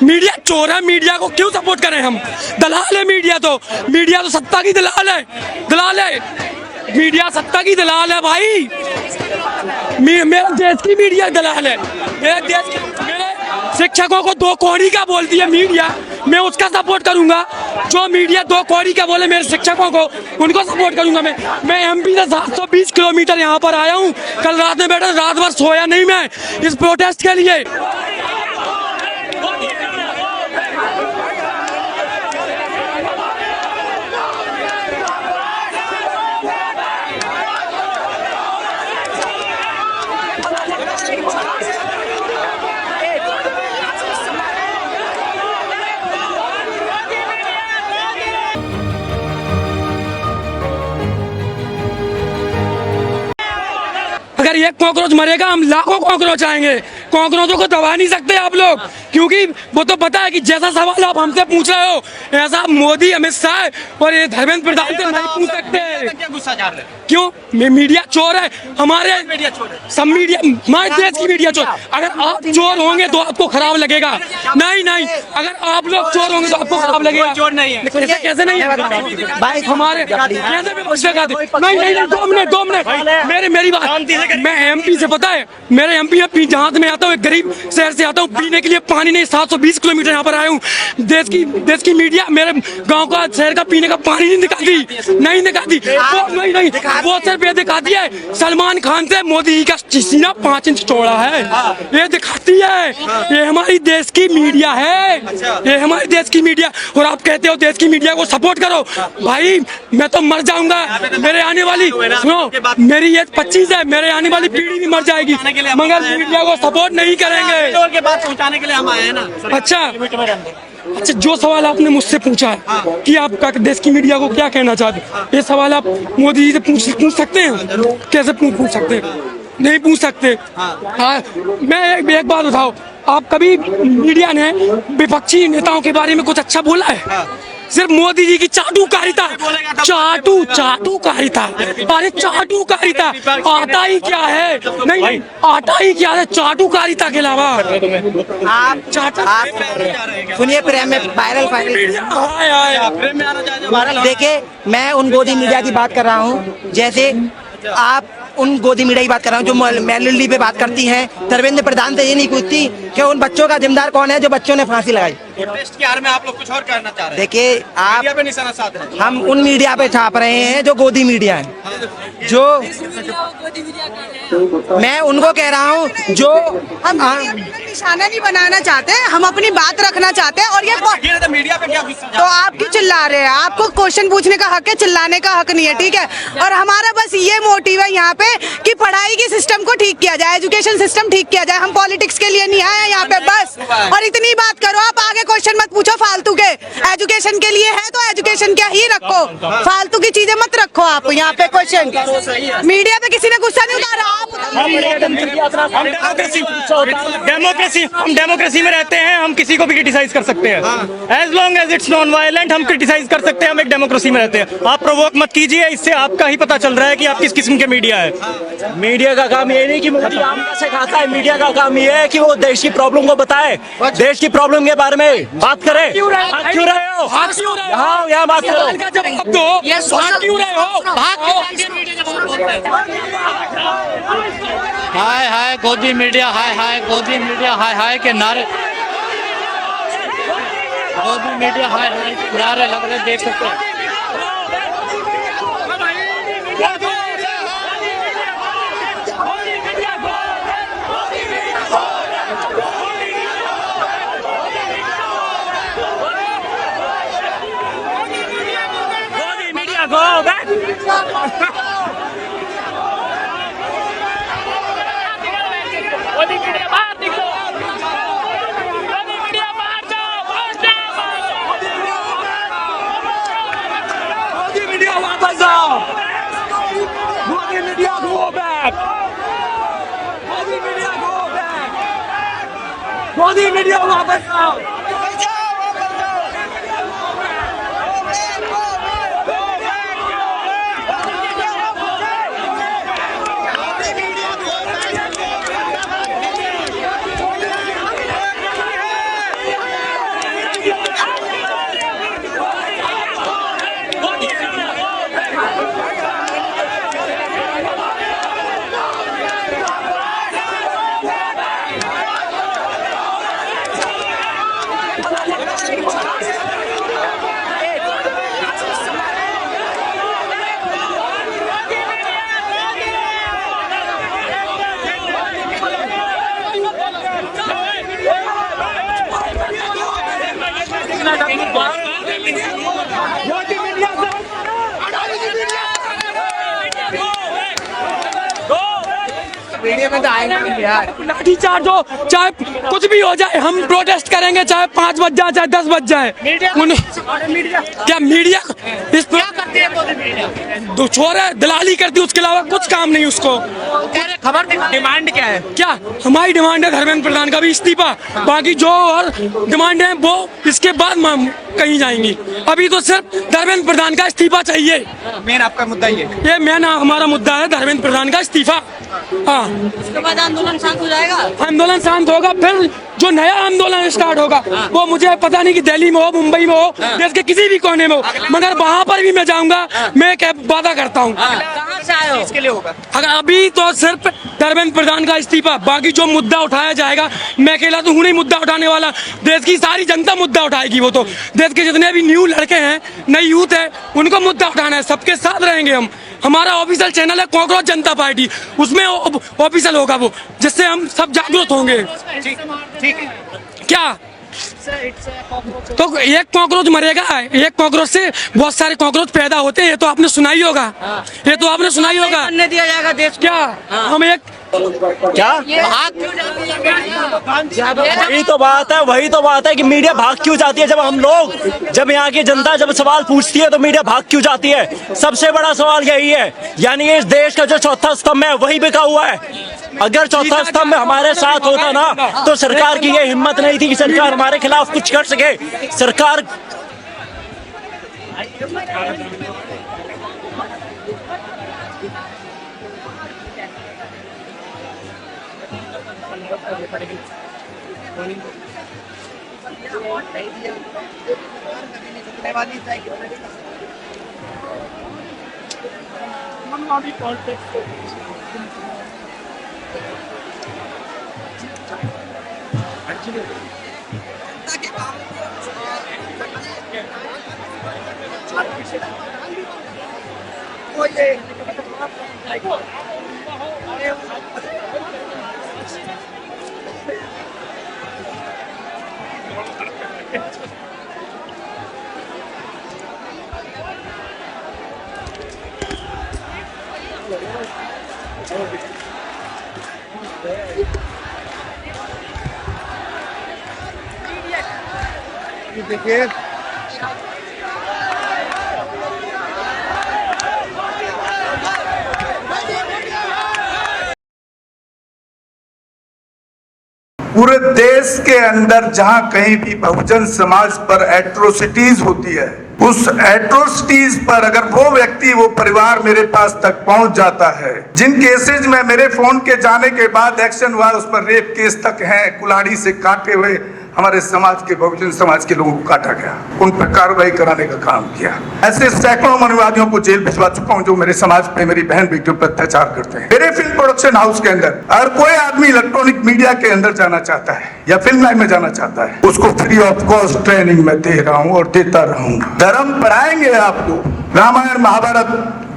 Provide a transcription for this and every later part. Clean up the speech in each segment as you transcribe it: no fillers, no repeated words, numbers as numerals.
Media चोर है, media को क्यों सपोर्ट करें हम? दलाल है मीडिया तो सत्ता की दलाल है, मीडिया सत्ता की दलाल है भाई। मेरे देश की मीडिया दलाल है, मेरे शिक्षकों को दो कौड़ी का बोलती है मीडिया, मैं उसका सपोर्ट करूंगा। जो मीडिया दो कौड़ी का बोले मेरे शिक्षकों को, उनको सपोर्ट करूंगा मैं एमपी से 720 किलोमीटर यहाँ पर आया हूँ। कल रात में बैठा, रात भर सोया नहीं मैं इस प्रोटेस्ट के लिए। अगर एक कॉकरोच मरेगा हम लाखों कॉकरोच आएंगे। कॉकरोचों को दबा नहीं सकते आप लोग, क्योंकि वो तो पता है कि जैसा सवाल आप हमसे पूछ रहे हो ऐसा मोदी, अमित शाह और ये धर्मेंद्र प्रधान से नहीं पूछ सकते। क्यों? मीडिया चोर है, हमारे सब मीडिया, हमारे देश की मीडिया चोर। अगर आप चोर होंगे तो आपको खराब लगेगा। नहीं, अगर आप लोग चोर होंगे तो आपको खराब लगेगा। चोर नहीं है, कैसे नहीं है भाई? हमारे नहीं, 2 मिनट मेरी बात। मैं एमपी से, पता है मेरे एमपी में जहाँ से मैं आता हूँ, एक गरीब शहर से आता हूँ, पीने के लिए पानी नहीं, 720 किलोमीटर यहाँ पर आया हूँ। देश की मीडिया मेरे गांव का, शहर का पीने का पानी नहीं दिखाती। नहीं, वो सिर्फ ये दिखाती है सलमान खान से मोदी जी का सीना 5 इंच चौड़ा है, ये दिखाती है। ये हमारी देश की मीडिया है, ये हमारे देश की मीडिया। और आप कहते हो देश की मीडिया को सपोर्ट करो, भाई मैं तो मर जाऊंगा। मेरे आने वाली, सुनो, मेरी एज 25 है, मेरे आने वाली पीढ़ी भी मर जाएगी, मगर मीडिया को सपोर्ट नहीं करेंगे। के बात पहुंचाने के लिए हम आए हैं ना। अच्छा, जो सवाल आपने मुझसे पूछा है कि आप देश की मीडिया को क्या कहना चाहते हैं, ये सवाल आप मोदी जी से पूछ सकते हैं? कैसे पूछ सकते हैं? नहीं पूछ सकते। हाँ, मैं एक बात बताओ, आप कभी मीडिया ने विपक्षी नेताओं के बारे में कुछ अच्छा बोला है? सिर्फ मोदी जी की चाटुकारिता। अरे चाटुकारिता आता ही क्या है? नहीं, आता ही क्या है चाटुकारिता के अलावा? आप सुनिए, प्रेम में वायरल देखिए, मैं उन गोदी मीडिया की बात कर रहा हूँ, जैसे आप उन गोदी मीडिया की बात कर रहा हूँ जो मैलिली पे बात करती हैं। धर्मेंद्र प्रधान से ये नहीं पूछती कि उन बच्चों का जिम्मेदार कौन है जो बच्चों ने फांसी लगाई। प्रोटेस्ट के आड़ में आप लोग कुछ और करना चाह रहे हैं। देखिए, आप पे निशाना साध रहे हैं। हम उन मीडिया पे छाप रहे हैं जो गोदी मीडिया है, जो मैं उनको कह रहा हूँ जो हम निशाना नहीं बनाना चाहते, हम अपनी बात रखना चाहते हैं। और ये मीडिया पे क्या तो आप क्यों चिल्ला रहे हैं? आपको क्वेश्चन पूछने का हक है, चिल्लाने का हक नहीं है, ठीक है? और हमारा बस ये मोटिव है यहाँ पे कि पढ़ाई की सिस्टम को ठीक किया जाए, एजुकेशन सिस्टम ठीक किया जाए। हम पॉलिटिक्स के लिए नहीं आए यहाँ पे बस। और इतनी बात करो, आप आगे क्वेश्चन मत पूछो फालतू के। एजुकेशन के लिए है तो एजुकेशन क्या ही रखो, फालतू की चीजें मत रखो आप यहाँ पे। क्वेश्चन मीडिया पे किसी ने गुस्सा नहीं उतारा, आप हम डेमोक्रेसी में रहते हैं, हम किसी को भी क्रिटिसाइज कर सकते हैं। As long as it's non violent हम क्रिटिसाइज कर सकते हैं, हम एक डेमोक्रेसी में रहते हैं। आप प्रोवोक मत कीजिए, इससे आपका ही पता चल रहा है कि आप किस किस्म के मीडिया है। मीडिया का काम ये नहीं कि मोदी आम का से खाता है, मीडिया का काम ये है कि वो देश की प्रॉब्लम को बताए, देश की प्रॉब्लम के बारे में बात करे। क्यों रहे हो? यहाँ बात करो। हाय गोदी मीडिया, हाय गोदी मीडिया, हाय के नारे, गोदी मीडिया हाय के नारे लग रहे, देख सकते हैं। Go back! मोदी मीडिया वापस आओ। मीडिया में तो आएंगे नहीं यार। लाठी चार्ज हो चाहे कुछ भी हो जाए, हम प्रोटेस्ट करेंगे, चाहे 5 बज जाए चाहे 10 बज जाए। क्या मीडिया इस तो छोड़ है, दलाली करती, उसके अलावा कुछ काम नहीं उसको। खबर डिमांड क्या है? क्या हमारी डिमांड है धर्मेंद्र प्रधान का भी इस्तीफा, बाकी जो और डिमांड है वो इसके बाद कहीं जाएंगी। अभी तो सिर्फ धर्मेंद्र प्रधान का इस्तीफा चाहिए। मेन आपका मुद्दा ये मेन हमारा मुद्दा है धर्मेंद्र प्रधान का इस्तीफा। हाँ, उसके बाद आंदोलन शांत हो जाएगा। आंदोलन शांत होगा, फिर जो नया आंदोलन स्टार्ट होगा वो मुझे पता नहीं कि दिल्ली में हो, मुंबई में हो, देश के किसी भी कोने में हो, मगर वहाँ पर भी मैं जाऊंगा। मैं एक वादा करता हूँ। कहाँ से आए हो? इसके लिए होगा। अगर अभी तो सिर्फ धर्मेंद्र प्रधान का इस्तीफा, बाकी जो मुद्दा उठाया जाएगा, मैं अकेला तो हूँ नहीं मुद्दा उठाने वाला, देश की सारी जनता मुद्दा उठाएगी। वो तो देश के जितने भी न्यू लड़के हैं, नई यूथ है, उनको मुद्दा उठाना है। सबके साथ रहेंगे हम। हमारा ऑफिशियल चैनल है कॉकरोच जनता पार्टी, उसमें ऑफिशियल होगा वो, जिससे हम सब जागरूक होंगे। ठीक है। क्या तो एक कॉकरोच मरेगा, एक कॉकरोच से बहुत सारे कॉकरोच पैदा होते हैं, ये तो आपने सुना ही होगा। ये तो आपने सुना ही होगा। बनने दिया जाएगा देश को। क्या हम एक क्या वही तो बात है कि मीडिया भाग क्यों जाती है। जब हम लोग, जब यहाँ की जनता जब सवाल पूछती है तो मीडिया भाग क्यों जाती है। सबसे बड़ा सवाल यही है, यानी इस देश का जो चौथा स्तंभ है वही बिका हुआ है। अगर चौथा स्तंभ हमारे साथ होता ना तो सरकार की ये हिम्मत नहीं थी कि सरकार हमारे खिलाफ कुछ कर सके। सरकार देखिए पूरे देश के अंदर जहां कहीं भी बहुजन समाज पर एट्रोसिटीज होती है, उस एट्रोसिटीज पर अगर वो व्यक्ति, वो परिवार मेरे पास तक पहुंच जाता है, जिन केसेज में मेरे फोन के जाने के बाद एक्शन हुआ, उस पर रेप केस तक है, कुल्हाड़ी से काटे हुए हमारे समाज के, बहुजन समाज के लोगों को काटा गया, उन पर कार्रवाई कराने का काम किया। ऐसे सैकड़ों मनुवादियों को जेल भिजवा चुका हूं जो मेरे समाज पे, मेरी बहन बेटियों पर अत्याचार करते हैं। मेरे फिल्म प्रोडक्शन हाउस के अंदर अगर कोई आदमी इलेक्ट्रॉनिक मीडिया के अंदर जाना चाहता है या फिल्म लाइन में जाना चाहता है, उसको फ्री ऑफ कॉस्ट ट्रेनिंग में दे रहा हूँ और देता रहूंगा। धर्म पढ़ाएंगे आपको, रामायण, महाभारत,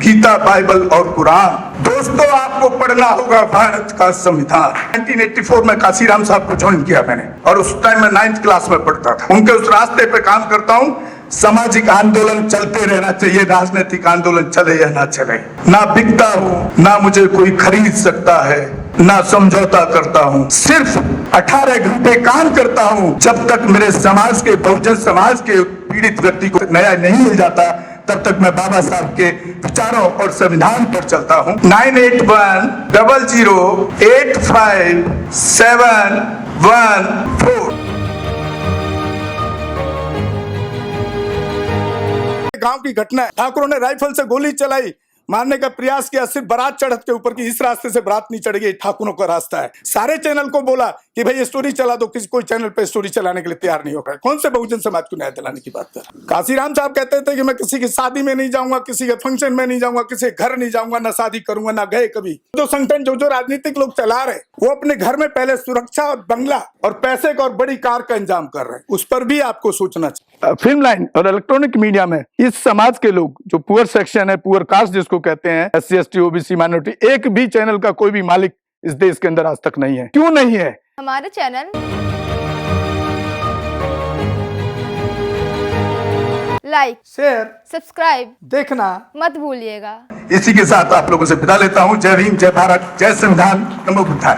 गीता, बाइबल और कुरान। दोस्तों, आपको पढ़ना होगा भारत का संविधान। 1984 में काशीराम साहब को ज्वाइन किया मैंने, और उस टाइम मैं 9th क्लास में पढ़ता था। उनके उस रास्ते पे काम करता हूँ। सामाजिक आंदोलन चलते रहना चाहिए, राजनीतिक आंदोलन चले या ना चले। ना बिकता हूँ, ना मुझे कोई खरीद सकता है, ना समझौता करता हूँ। सिर्फ 18 घंटे काम करता हूँ। जब तक मेरे समाज के, बहुजन समाज के पीड़ित व्यक्ति को न्याय नहीं मिल जाता, तब तक मैं बाबा साहब के विचारों और संविधान पर चलता हूँ। 9810085714। गांव की घटना है, ठाकुरों ने राइफल से गोली चलाई, मारने का प्रयास किया, सिर्फ बारात चढ़त के ऊपर की इस रास्ते से बारात नहीं चढ़ गई, ठाकुरों का रास्ता है। सारे चैनल को बोला कि भाई स्टोरी चला दो, किसी कोई चैनल पे स्टोरी चलाने के लिए तैयार नहीं होगा। कौन से बहुजन समाज को न्याय दिलाने की बात कर? काशीराम साहब कहते थे कि मैं किसी की शादी में नहीं जाऊंगा, किसी के फंक्शन में नहीं जाऊंगा, किसी के घर नहीं जाऊंगा, ना शादी करूंगा, ना गए कभी। जो संगठन जो राजनीतिक लोग चला रहे, वो अपने घर में पहले सुरक्षा और बंगला और पैसे का और बड़ी कार का इंतजाम कर रहे हैं। उस पर भी आपको सोचना चाहिए। फिल्म लाइन और इलेक्ट्रॉनिक मीडिया में इस समाज के लोग, जो पुअर सेक्शन है, पुअर कास्ट जिसको कहते हैं, SC ST OBC माइनॉरिटी, एक भी चैनल का कोई भी मालिक इस देश के अंदर आज तक नहीं है। क्यों नहीं है? हमारे चैनल लाइक, शेयर, सब्सक्राइब देखना मत भूलिएगा। इसी के साथ आप लोगों से विदा लेता हूं। जय भीम, जय भारत, जय संविधान, नमो बुद्धाय।